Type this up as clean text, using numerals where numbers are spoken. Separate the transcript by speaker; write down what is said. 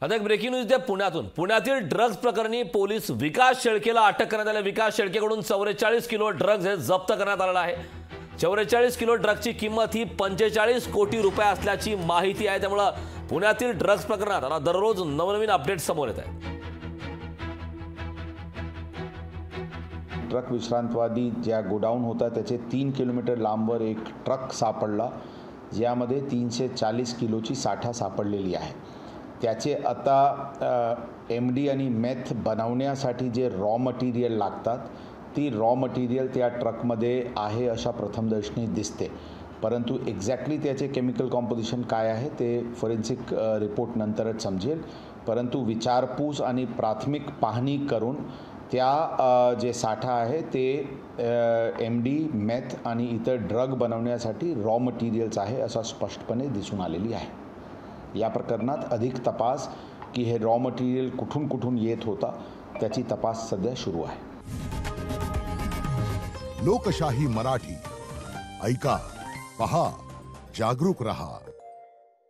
Speaker 1: आता एक breaking news द्या पुण्यातून। पुण्यातील ड्रग्ज प्रकरणी पोलीस विकास शेळकेला अटक करण्यात आली। विकास शेळकेकडून 44 किलो ड्रग्ज जप्त करण्यात आलेला आहे। 44 किलो ड्रग्जची किंमत ही 45 कोटी रुपये असल्याची माहिती आहे। त्यामुळे पुण्यातील ड्रग्ज प्रकरणात आता दररोज नवनवीन अपडेट समोर येत आहेत।
Speaker 2: ट्रक विश्रांतवादी ज्या गोडाऊन होता त्याचे 3 किलोमीटर लांबवर एक ट्रक सापडला, ज्यामध्ये 340 किलोची साठा सापडलेली आहे। त्याचे आता MD आणि मेथ बनवण्यासाठी जे रॉ मटेरियल लागतात ती रॉ मटेरियल त्या ट्रकमध्ये आहे अशा प्रथमदर्शनी दिसते, परंतु एक्झॅक्टली त्याचे केमिकल कॉम्पोजिशन काय आहे ते फॉरेन्सिक रिपोर्ट नंतरच समजेल। परंतु विचारपूस आणि प्राथमिक पाहणी करून त्या जे साठा आहे ते MD मेथ आणि इतर ड्रग बनवण्यासाठी रॉ मटेरियल्स आहे असं स्पष्टपणे दिसून आलेली आहे। या प्रकरणात अधिक तपास की हे रॉ मटेरियल कुठून कुठून येत होता त्याची तपास सध्या सुरू आहे।
Speaker 3: लोकशाही मराठी ऐका, पहा, जागरूक रहा।